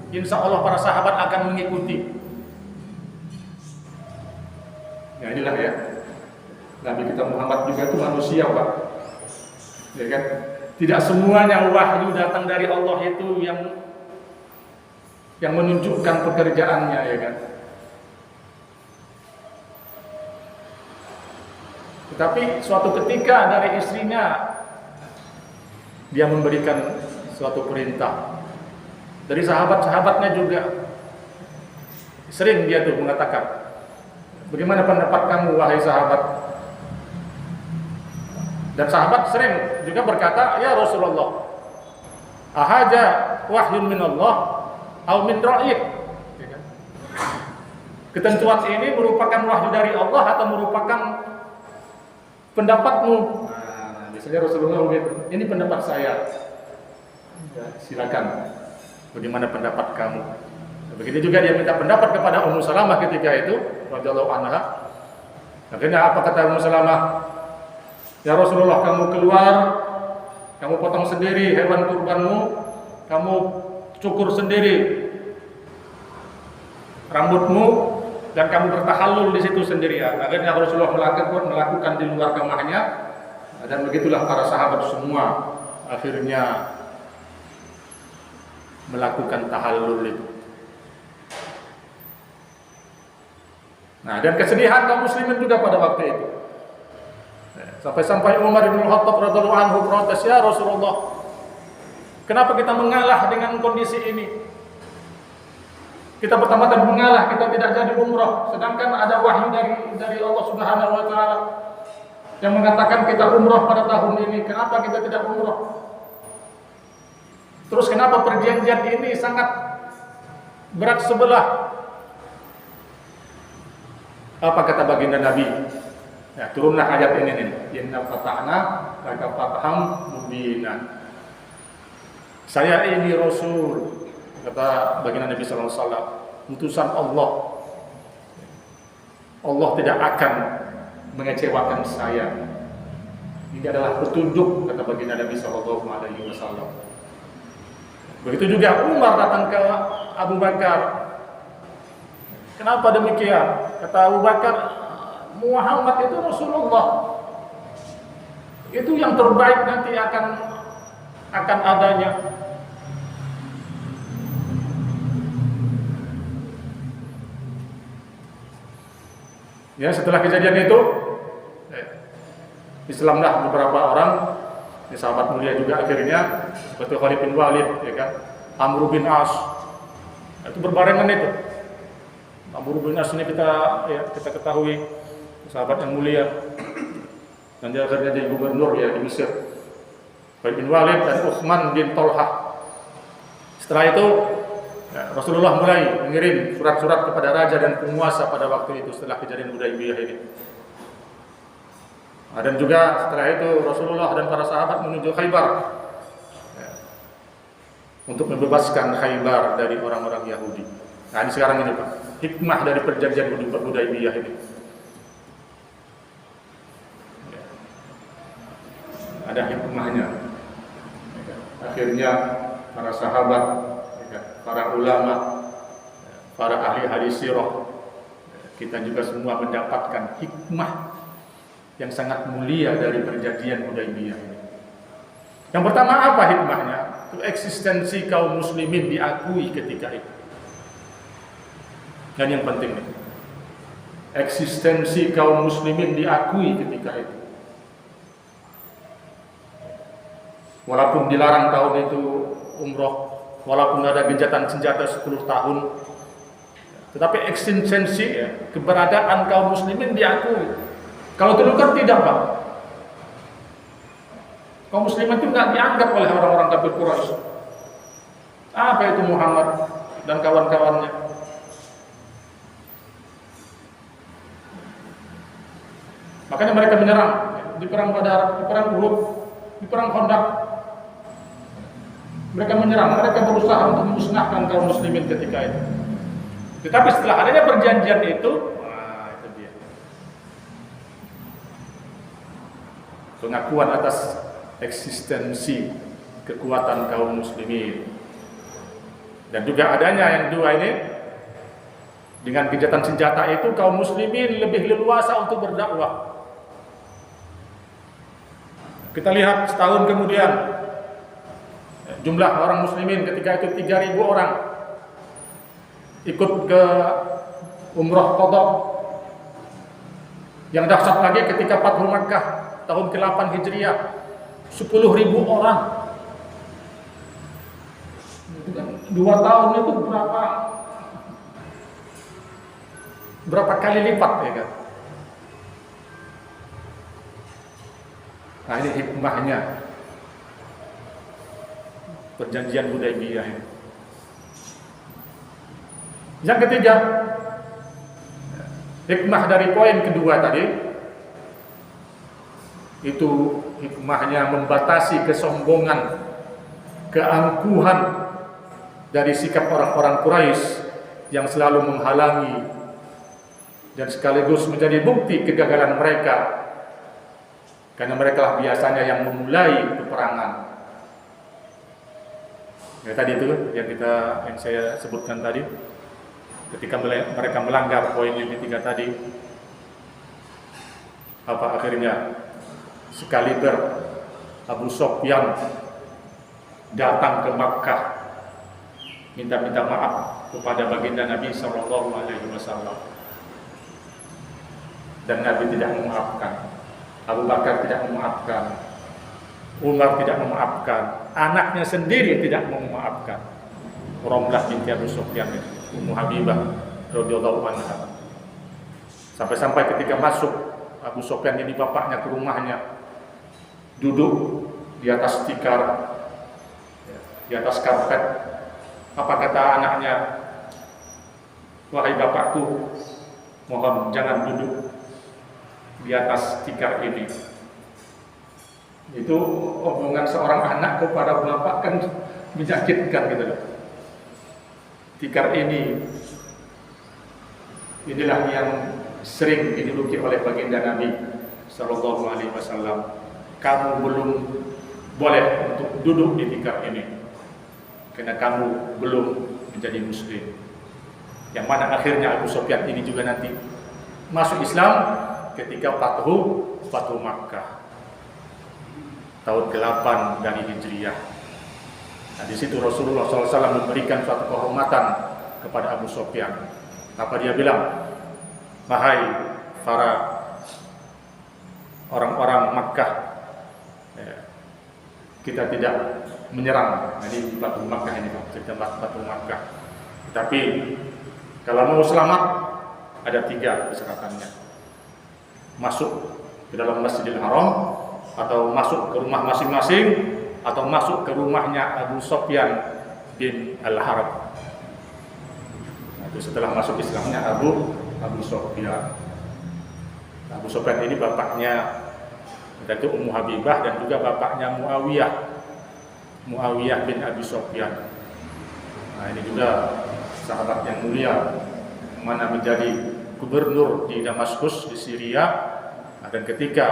Speaker 1: insya Allah para sahabat akan mengikuti. Ya, inilah ya, Nabi kita Muhammad juga itu manusia, Pak. Ya kan? Tidak semuanya wahyu datang dari Allah itu yang menunjukkan pekerjaannya, ya kan. Tetapi suatu ketika dari istrinya dia memberikan suatu perintah. Dari sahabat-sahabatnya juga sering dia tuh mengatakan, bagaimana pendapat kamu wahai sahabat? Dan sahabat sering juga berkata, "Ya Rasulullah, ahaja wahyun min Allah au min ra'yik?" Ketentuan ini merupakan wahyu dari Allah atau merupakan pendapatmu? Nah, biasanya Rasulullah begitu. Ini pendapat saya. Ya, silakan. Bagaimana pendapat kamu? Begitu juga dia minta pendapat kepada Ummu Salamah ketika itu, radhiyallahu anha. Akhirnya apa kata Ummu Salamah? Ya Rasulullah, kamu keluar, kamu potong sendiri hewan kurbanmu, kamu cukur sendiri rambutmu, dan kamu bertahallul di situ sendirian. Akhirnya Rasulullah melakukan di luar kamahnya, dan begitulah para sahabat semua akhirnya melakukan tahallul itu. Nah, dan kesedihan kaum muslimin juga pada waktu itu. Sampai-sampai Umar bin Khattab radhiyallahu anhu protes, "Ya Rasulullah, kenapa kita mengalah dengan kondisi ini? Kita pertama-tama mengalah, kita tidak jadi umrah, sedangkan ada wahyu dari Allah Subhanahu wa taala yang mengatakan kita umrah pada tahun ini. Kenapa kita tidak umrah? Terus kenapa perjanjian ini sangat berat sebelah?" Apa kata baginda Nabi? Ya, turunlah ayat ini nih. Inna fatahna laka fatham mubinan. Saya ini Rasul, kata baginda Nabi sallallahu alaihi wasallam, utusan Allah. Allah tidak akan mengecewakan saya. Ini adalah petunjuk, kata baginda Nabi sallallahu alaihi wasallam. Begitu juga Umar datang ke Abu Bakar. Kenapa demikian? Kata Abu Bakar, Muhammad itu Rasulullah. Itu yang terbaik nanti akan adanya. Ya, setelah kejadian itu, Islamlah beberapa orang, sahabat mulia juga akhirnya, seperti Khalid bin Walid, ya kan, Amr bin As, itu berbarengan itu. Amr bin As ini kita ketahui sahabat yang mulia, dan dia akhirnya jadi gubernur ya di Mesir. Khalid bin Walid dan Utsman bin Tolhah. Setelah itu Rasulullah mulai mengirim surat-surat kepada raja dan penguasa pada waktu itu setelah kejadian Hudaybiyah ini. Dan juga setelah itu Rasulullah dan para sahabat menuju Khaybar untuk membebaskan Khaybar dari orang-orang Yahudi. Nah, ini sekarang ini Pak, hikmah dari perjanjian Hudaybiyah ini. Ada hikmahnya. Akhirnya para sahabat, para ulama, para ahli sirah, kita juga semua mendapatkan hikmah yang sangat mulia dari perjanjian Hudaybiyah ini. Yang pertama apa hikmahnya? Itu eksistensi kaum muslimin diakui ketika itu. Dan yang penting nih, eksistensi kaum muslimin diakui ketika itu. Walaupun dilarang tahun itu umroh, walaupun ada gencatan senjata 10 tahun, tetapi eksistensi keberadaan kaum muslimin diakui. Kalau dulu kan tidak, Pak. Kaum muslimin itu nggak dianggap oleh orang-orang kafir Quraisy. Apa itu Muhammad dan kawan-kawannya? Makanya mereka menyerang di perang Badar, di perang Uhud, di perang Khandaq. Mereka menyerang, mereka berusaha untuk memusnahkan kaum muslimin ketika itu. Tetapi setelah adanya perjanjian itu, itu dia. Pengakuan atas eksistensi kekuatan kaum muslimin. Dan juga adanya yang dua ini, dengan gencatan senjata itu kaum muslimin lebih leluasa untuk berdakwah. Kita lihat setahun kemudian jumlah orang muslimin ketika itu 3.000 orang ikut ke umrah qadha. Yang dahsyat lagi ketika Fathu Makkah tahun ke-8 Hijriah, 10.000 orang. 2 tahun itu berapa kali lipat ya kan? Nah, ini hikmahnya perjanjian Hudaybiyah ini. Yang ketiga, hikmah dari poin kedua tadi, itu hikmahnya membatasi kesombongan, keangkuhan dari sikap orang-orang Quraisy yang selalu menghalangi dan sekaligus menjadi bukti kegagalan mereka, karena mereka biasanya yang memulai peperangan. Ya, tadi itu yang saya sebutkan tadi, ketika mereka melanggar poin yang ketiga tadi, apa akhirnya sekaliber Abu Sufyan datang ke Makkah minta maaf kepada baginda Nabi Sallallahu Alaihi Wasallam, dan Nabi tidak memaafkan. Abu Bakar tidak memaafkan, Umar tidak memaafkan, anaknya sendiri tidak memaafkan. Romlah binti Abu Sufyan, Ummu Habibah radhiyallahu anha. Sampai-sampai ketika masuk Abu Sufyan ini bapaknya ke rumahnya, duduk di atas tikar, di atas karpet. Apa kata anaknya? Wahai bapakku, mohon jangan duduk di atas tikar ini. Itu omongan seorang anak kepada bapak kan menyakitkan gitu loh. Tikar inilah yang sering diduduki oleh baginda Nabi Sallallahu Alaihi Wasallam. Kamu belum boleh untuk duduk di tikar ini, karena kamu belum menjadi muslim. Yang mana akhirnya Abu Sufyan ini juga nanti masuk Islam ketika Fathu Makkah tahun ke-8 dari Hijriyah. Nah, di situ Rasulullah SAW memberikan suatu kehormatan kepada Abu Sufyan. Apa dia bilang? Wahai para orang-orang Makkah, kita tidak menyerang. Nah, ini Fathu Makkah ini, cerita Fathu Makkah. Tapi kalau mau selamat ada 3 persyaratannya: masuk ke dalam Masjidil Haram, atau masuk ke rumah masing-masing, atau masuk ke rumahnya Abu Sufyan bin Al-Harb. Nah, itu setelah masuk Islamnya Abu Sufyan. Abu Sufyan ini bapaknya yaitu Ummu Habibah, dan juga bapaknya Muawiyah bin Abi Sufyan. Nah, ini juga sahabat yang mulia, mana menjadi gubernur di Damaskus di Syria. Nah, dan ketika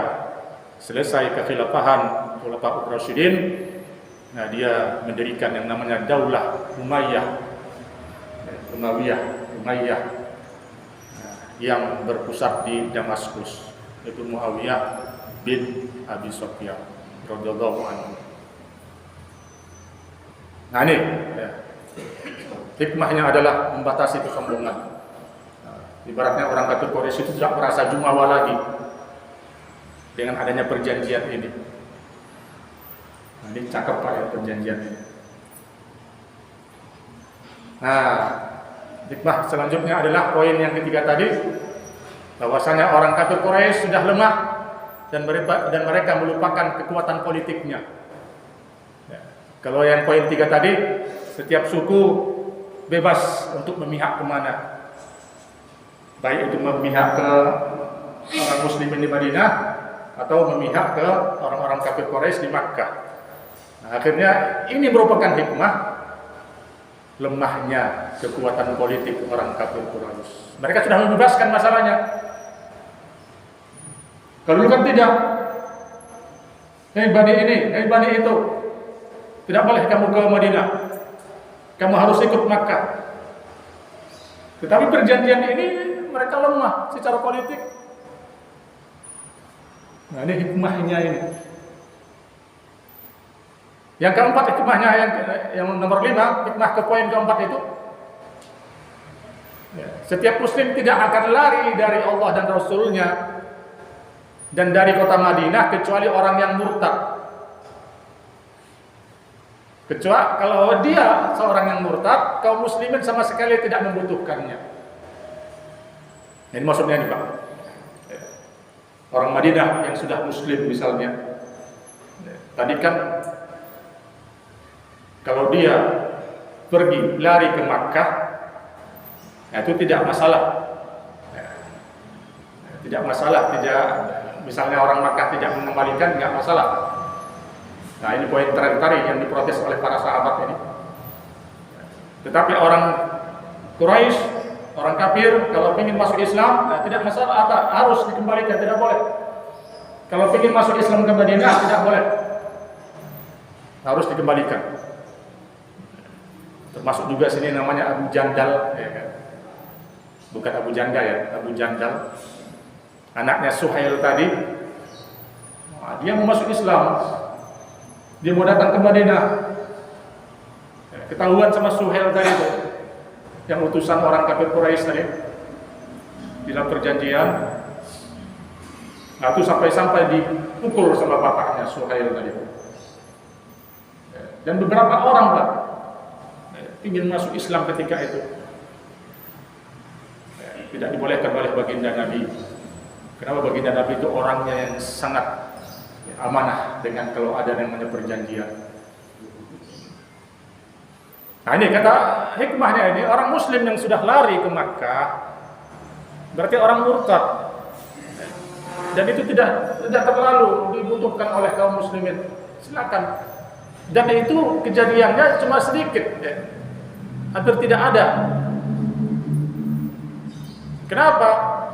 Speaker 1: selesai kekhilafahan Khulafaur Rasyidin, nah dia mendirikan yang namanya Daulah Umayyah, yang berpusat di Damaskus, yaitu Muawiyah bin Abi Sufyan radhiyallahu anhu. Nah, ini ya, hikmahnya adalah membatasi kesombongan. Ibaratnya orang kafir Quraisy itu tidak merasa jumawa lagi dengan adanya perjanjian ini. Nah, ini cakep Pak ya perjanjian ini. Nah, hikmah selanjutnya adalah poin yang ketiga tadi, bahwasanya orang kafir Quraisy sudah lemah dan mereka melupakan kekuatan politiknya. Ya. Kalau yang poin 3 tadi, setiap suku bebas untuk memihak kemana, baik itu memihak ke orang muslimin di Madinah atau memihak ke orang-orang kafir Quraisy di Makkah. Nah, akhirnya ini merupakan hikmah lemahnya kekuatan politik orang kafir Quraisy. Mereka sudah membebaskan masalahnya. Kalau dulu kan tidak. Hei Bani ini, hei Bani itu, tidak boleh kamu ke Madinah. Kamu harus ikut Makkah. Tetapi perjanjian ini mereka lemah secara politik. Nah, ini hikmahnya ini. Yang keempat hikmahnya, yang nomor 5, hikmah ke poin keempat itu, ya, setiap muslim tidak akan lari dari Allah dan Rasulnya dan dari kota Madinah kecuali orang yang murtad. Kecuali kalau dia seorang yang murtad, kaum muslimin sama sekali tidak membutuhkannya. Ini maksudnya nih Pak. Orang Madinah yang sudah muslim misalnya, Tadi kan kalau dia pergi lari ke Makkah, itu tidak masalah. Tidak masalah, misalnya orang Makkah tidak mengembalikan, tidak masalah. Nah, ini poin terakhir yang diprotes oleh para sahabat ini. Tetapi orang Quraisy, orang kafir, kalau ingin masuk Islam, tidak masalah, harus dikembalikan, tidak boleh. Kalau ingin masuk Islam ke Madinah, tidak boleh, harus dikembalikan. Termasuk juga sini namanya Abu Jandal, ya kan? Bukan Abu Janda ya, Abu Jandal, anaknya Suhail tadi. Dia mau masuk Islam, dia mau datang ke Madinah. Ketahuan sama Suhail tadi itu, yang utusan orang kafir Quraisy tadi, dalam perjanjian. Nah, itu sampai dipukul sama bapaknya Suhail tadi. Dan beberapa orang Pak ingin masuk Islam ketika itu, tidak dibolehkan oleh baginda Nabi. Kenapa? Baginda Nabi itu orangnya yang sangat amanah dengan kalau ada yang namanya perjanjian. Nah, ini kata hikmahnya, ini orang Muslim yang sudah lari ke Makkah berarti orang murtad, dan itu tidak terlalu dibutuhkan oleh kaum muslimin. Silakan. Dan itu kejadiannya cuma sedikit, ya. Hampir tidak ada. Kenapa?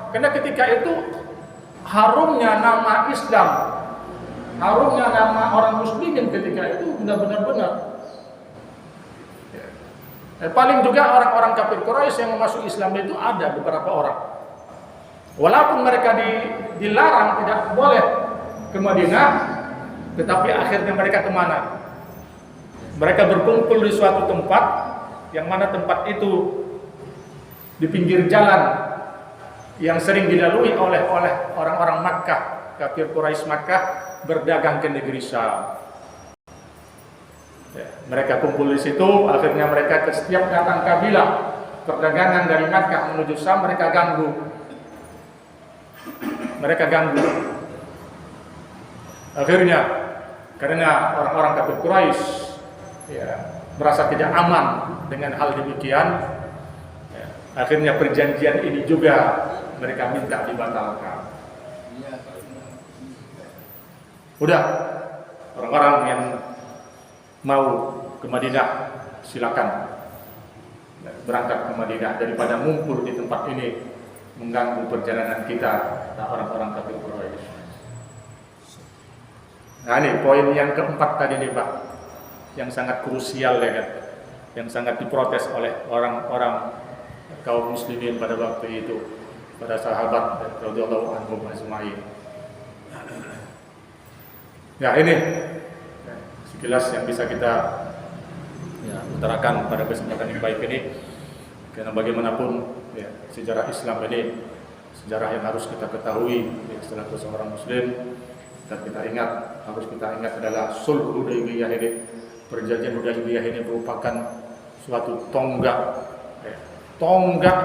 Speaker 1: Karena ketika itu harumnya nama Islam, harumnya nama orang muslimin ketika itu benar-benar. Paling juga orang-orang kafir Quraisy yang masuk Islam itu ada beberapa orang. Walaupun mereka dilarang tidak boleh ke Madinah, tetapi akhirnya mereka kemana? Mereka berkumpul di suatu tempat, yang mana tempat itu di pinggir jalan yang sering dilalui oleh orang-orang Makkah, kafir Quraisy Makkah berdagang ke negeri Syam. Ya, mereka kumpul di situ, akhirnya mereka setiap datang kabilah perdagangan dari Makkah menuju Syam, mereka ganggu. Akhirnya karena orang-orang kafir Quraisy merasa tidak aman dengan hal demikian, akhirnya perjanjian ini juga mereka minta dibatalkan. Udah, orang-orang yang mau ke Madinah silakan berangkat ke Madinah, daripada ngumpul di tempat ini mengganggu perjalanan kita, orang-orang kafir Quraisy. Nah, ini poin yang keempat tadi nih Pak, yang sangat krusial ya kan, yang sangat diprotes oleh orang-orang kaum muslimin pada waktu itu, pada sahabat radhiyallahu anhum ajma'in. Ya, ini sekilas yang bisa kita utarakan pada kesempatan yang baik ini. Karena bagaimanapun sejarah Islam ini sejarah yang harus kita ketahui selaku seorang muslim, dan kita harus kita ingat adalah Sulh Hudaybiyah ini. Perjanjian Hudaybiyah ini merupakan suatu tonggak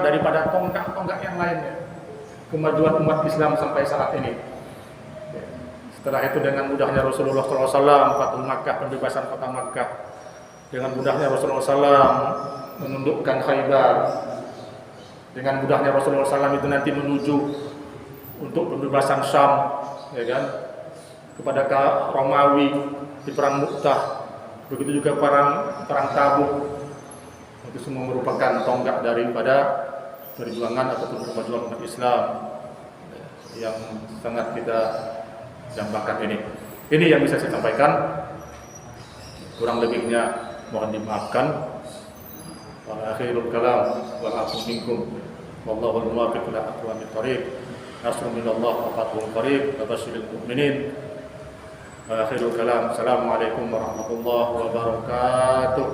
Speaker 1: daripada tonggak yang lainnya kemajuan umat Islam sampai saat ini. Setelah itu dengan mudahnya Rasulullah SAW, Fathul Makkah, pembebasan kota Makkah, dengan mudahnya Rasulullah SAW menundukkan Khaybar, dengan mudahnya Rasulullah SAW itu nanti menuju untuk pembebasan Syam, ya kan, kepada Romawi di perang Mu'tah, begitu juga perang Tabuk. Itu semua merupakan tonggak daripada perjuangan ataupun kemajuan umat Islam yang sangat kita dambakan ini. Ini yang bisa saya sampaikan. Kurang lebihnya mohon dimaafkan. Wa akhirul kalam wa afu minkum. Wallahu al-muwaffiq ila aqwamit thoriq. Nasrun minallah wa fathun qarib. Tabashshiril mu'minin. Wa akhirul kalam. Assalamualaikum warahmatullahi wabarakatuh.